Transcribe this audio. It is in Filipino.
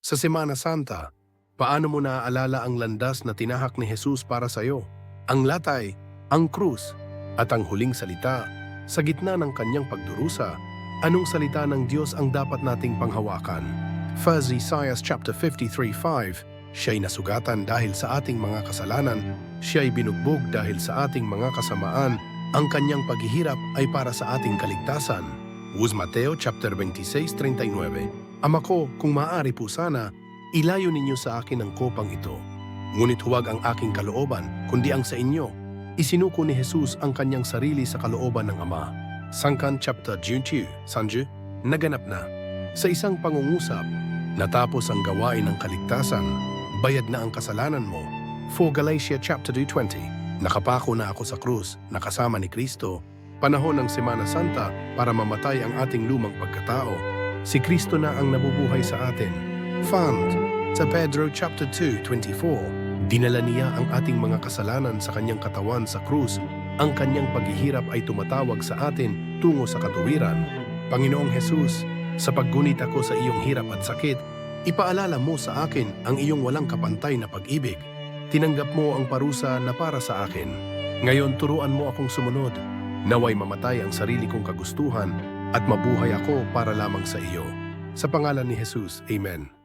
Sa Semana Santa, paano mo naaalala ang landas na tinahak ni Jesus para sa iyo? Ang latay, ang krus, at ang huling salita, sa gitna ng kanyang pagdurusa, anong salita ng Diyos ang dapat nating panghawakan? 1 Isaiah chapter 53:5, siya'y nasugatan dahil sa ating mga kasalanan, siya'y binugbog dahil sa ating mga kasamaan, ang kanyang paghihirap ay para sa ating kaligtasan. Mateo chapter 26:39, Ama ko, kung maaari po sana, ilayo ninyo sa akin ang kopang ito. Ngunit huwag ang aking kalooban, kundi ang sa inyo. Isinuko ni Jesus ang kanyang sarili sa kalooban ng Ama. Sangkan chapter 22, Sanju, naganap na. Sa isang pangungusap, natapos ang gawain ng kaligtasan, bayad na ang kasalanan mo. For Galatia chapter 2:20, nakapako na ako sa krus, nakasama ni Kristo. Panahon ng Semana Santa para mamatay ang ating lumang pagkatao. Si Kristo na ang nabubuhay sa atin. Found sa Pedro chapter 2:24, dinala niya ang ating mga kasalanan sa kanyang katawan sa krus. Ang kanyang paghihirap ay tumatawag sa atin tungo sa katuwiran. Panginoong Jesus, sa paggunit ako sa iyong hirap at sakit, ipaalala mo sa akin ang iyong walang kapantay na pag-ibig. Tinanggap mo ang parusa na para sa akin. Ngayon turuan mo akong sumunod. Naway mamatay ang sarili kong kagustuhan at mabuhay ako para lamang sa iyo. Sa pangalan ni Jesus, Amen.